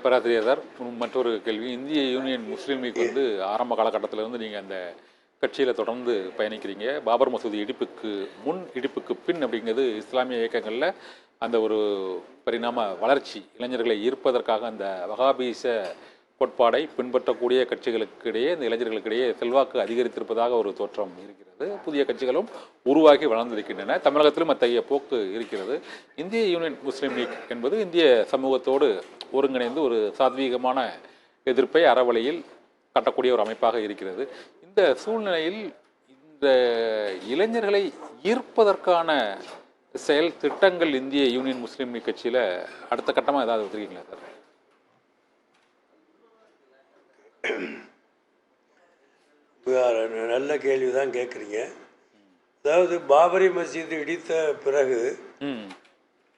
பேராசிரியர் சார், மற்றொரு கேள்வி. இந்திய யூனியன் முஸ்லீம் லீக் ஆரம்ப காலகட்டத்திலிருந்து நீங்கள் அந்த கட்சியில் தொடர்ந்து பயணிக்கிறீங்க. பாபர் மசூதி இடிப்புக்கு முன், இடிப்புக்கு பின் அப்படிங்கிறது இஸ்லாமிய இயக்கங்களில் அந்த ஒரு பரிணாம வளர்ச்சி, இளைஞர்களை ஈர்ப்பதற்காக அந்த வகாபீச கோட்பாடை பின்பற்றக்கூடிய கட்சிகளுக்கிடையே, இந்த இளைஞர்களுக்கிடையே செல்வாக்கு அதிகரித்திருப்பதாக ஒரு தோற்றம் இருக்கிறது. புதிய கட்சிகளும் உருவாகி வளர்ந்திருக்கின்றன. தமிழகத்திலும் அத்தகைய போக்கு இருக்கிறது. இந்திய யூனியன் முஸ்லீம் லீக் என்பது இந்திய சமூகத்தோடு ஒருங்கிணைந்து ஒரு சாத்வீகமான எதிர்ப்பை அறவழியில் கட்டக்கூடிய ஒரு அமைப்பாக இருக்கிறது. இந்த சூழ்நிலையில் இந்த இளைஞர்களை ஈர்ப்பதற்கான செயல் திட்டங்கள் இந்திய யூனியன் முஸ்லீம் லீக் கட்சியில் அடுத்த கட்டமாக ஏதாவது வச்சுருக்கீங்களா சார்? நல்ல கேள்வி தான் கேட்குறீங்க. அதாவது பாபரி மசீது இடித்த பிறகு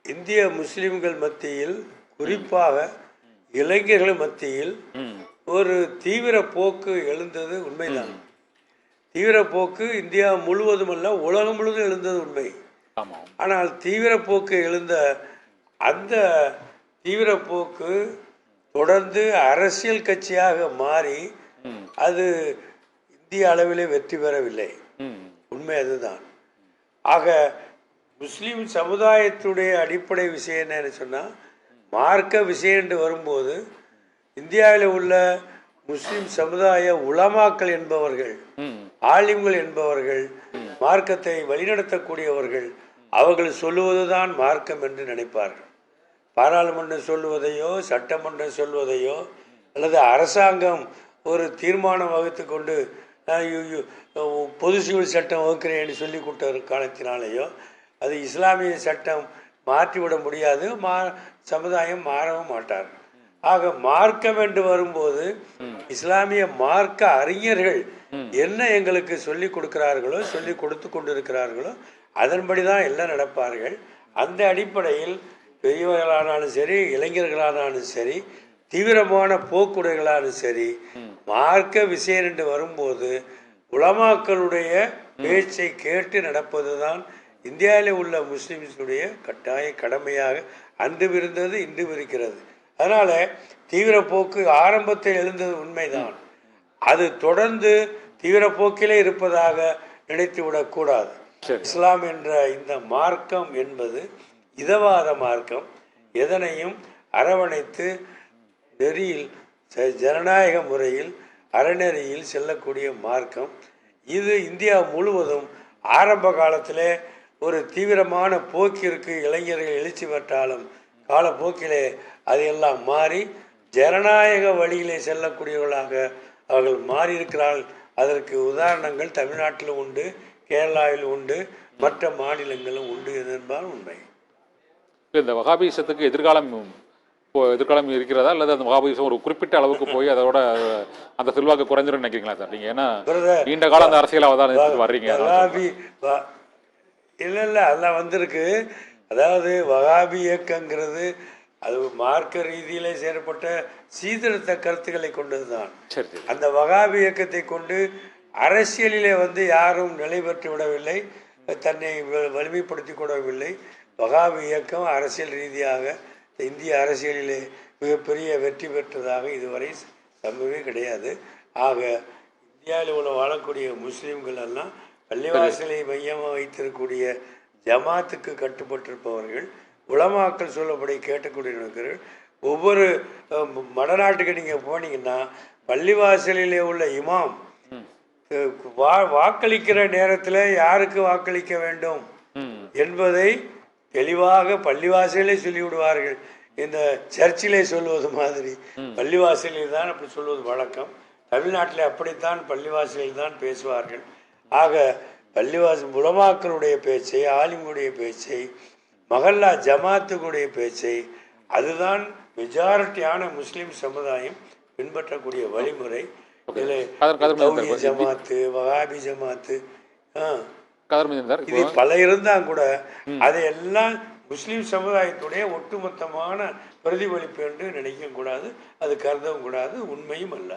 இந்திய முஸ்லிம்கள் மத்தியில், குறிப்பாக இளைஞர்கள் மத்தியில் ஒரு தீவிர போக்கு எழுந்தது உண்மைதான். தீவிர போக்கு இந்தியா முழுவதும் அல்ல, உலகம் முழுவதும் எழுந்தது உண்மை. ஆனால் தீவிர போக்கு எழுந்த அந்த தீவிர போக்கு தொடர்ந்து அரசியல் கட்சியாக மாறி அது இந்திய அளவிலே வெற்றி பெறவில்லை. உண்மை அதுதான். ஆக முஸ்லீம் சமுதாயத்துடைய அடிப்படை விஷயம் என்னன்னு சொன்னால், மார்க்க விஷயம் என்று வரும்போது இந்தியாவில் உள்ள முஸ்லீம் சமுதாய உலமாக்கள் என்பவர்கள், ஆலிம்கள் என்பவர்கள், மார்க்கத்தை வழிநடத்தக்கூடியவர்கள், அவர்கள் சொல்லுவதுதான் மார்க்கம் என்று நினைப்பார்கள். பாராளுமன்றம் சொல்லுவதையோ, சட்டமன்றம் சொல்வதையோ, அல்லது அரசாங்கம் ஒரு தீர்மானம் வகுத்து கொண்டு பொது சிவில் சட்டம் வகுக்கிறேன் சொல்லி கொடுத்த காலத்தினாலேயோ அது இஸ்லாமிய சட்டம் மாற்றிவிட முடியாது. சமுதாயம் மாறவும் மாட்டார். ஆக மார்க்கம் என்று வரும்போது இஸ்லாமிய மார்க்க அறிஞர்கள் என்ன எங்களுக்கு சொல்லிக் கொடுக்கிறார்களோ, சொல்லி கொடுத்து கொண்டிருக்கிறார்களோ அதன்படிதான் எல்லாம் நடப்பார்கள். அந்த அடிப்படையில் பெரியவர்களானாலும் சரி, இளைஞர்களானாலும் சரி, தீவிரமான போக்குடைகளாலும் சரி, மார்க்க விஷயம் என்று வரும்போது உலமாக்களுடைய பேச்சை கேட்டு நடப்பதுதான் இந்தியாவில் உள்ள முஸ்லிம்ஸுடைய கட்டாய கடமையாக அன்றும் இருந்தது, இன்றும் இருக்கிறது. அதனால தீவிர போக்கு ஆரம்பத்தில் எழுந்தது உண்மைதான். அது தொடர்ந்து தீவிர போக்கிலே இருப்பதாக நினைத்து விடக்கூடாது. இஸ்லாம் என்ற இந்த மார்க்கம் என்பது இதவாத மார்க்கம். எதனையும் அரவணைத்து நெறியில், ஜனநாயக முறையில், அறநெறியில் செல்லக்கூடிய மார்க்கம் இது. இந்தியா முழுவதும் ஆரம்ப காலத்திலே ஒரு தீவிரமான போக்கிற்கு இளைஞர்கள் எழுச்சி பெற்றாலும் காலப்போக்கிலே அதையெல்லாம் மாறி ஜனநாயக வழியிலே செல்லக்கூடியவர்களாக அவர்கள் மாறியிருக்கிறார்கள். அதற்கு உதாரணங்கள் தமிழ்நாட்டிலும் உண்டு, கேரளாவில் உண்டு, மற்ற மாநிலங்களும் உண்டு என்பால் உண்மை. இந்த வகாபீசத்துக்கு எதிர்காலம் இருக்கிறதா, அல்லது அந்த வகாபீசம் ஒரு குறிப்பிட்ட அளவுக்கு போய் அதோட அந்த செல்வாக்கு குறைஞ்சிரும் நினைக்கிறீங்களா சார் நீங்க? ஏன்னா நீண்ட காலம் அந்த அரசியல் அவதாரம் வர்றீங்க. இல்லை அதெல்லாம் வந்திருக்கு. அதாவது வகாபி இயக்கங்கிறது அது மார்க்க ரீதியிலே செயற்பட்ட சீர்திருத்த கருத்துக்களை கொண்டதுதான். அந்த வகாபி இயக்கத்தை கொண்டு அரசியலிலே யாரும் நிலை பெற்று விடவில்லை, தன்னை வலிமைப்படுத்தி கொள்ளவில்லை. வகாபி இயக்கம் அரசியல் ரீதியாக இந்திய அரசியலிலே மிகப்பெரிய வெற்றி பெற்றதாக இதுவரை சம்பவமே கிடையாது. ஆக இந்தியாவில் உள்ள வாழக்கூடிய முஸ்லீம்கள் எல்லாம் பள்ளிவாசலை மையமாக வைத்திருக்கக்கூடிய ஜமாத்துக்கு கட்டுப்பட்டிருப்பவர்கள், உலமாக்கள் சொல்லப்படி கேட்டுக்கொண்டிருக்கிறவர்கள். ஒவ்வொரு மடநாட்டுக்கு நீங்கள் போனீங்கன்னா பள்ளிவாசலிலே உள்ள இமாம் வாக்களிக்கிற நேரத்தில் யாருக்கு வாக்களிக்க வேண்டும் என்பதை தெளிவாக பள்ளிவாசலே சொல்லிவிடுவார்கள். இந்த சர்ச்சிலே சொல்வது மாதிரி பள்ளிவாசலில் தான் அப்படி சொல்வது வழக்கம். தமிழ்நாட்டில் அப்படித்தான் பள்ளிவாசலில் தான் பேசுவார்கள். ஆக பள்ளிவாசல் உலமாக்களுடைய பேச்சை, ஆலிம்களுடைய பேச்சை, மகல்லா ஜமாத்துடைய பேச்சை, அதுதான் மெஜாரிட்டியான முஸ்லீம் சமுதாயம் பின்பற்றக்கூடிய வழிமுறை. ஜமாத்து, வகாபி ஜமாத்து இது பல இருந்தால் கூட அதையெல்லாம் முஸ்லீம் சமுதாயத்துடைய ஒட்டுமொத்தமான பிரதிபலிப்பு என்று நினைக்க கூடாது, அது கருதவும் கூடாது, உண்மையும் அல்ல.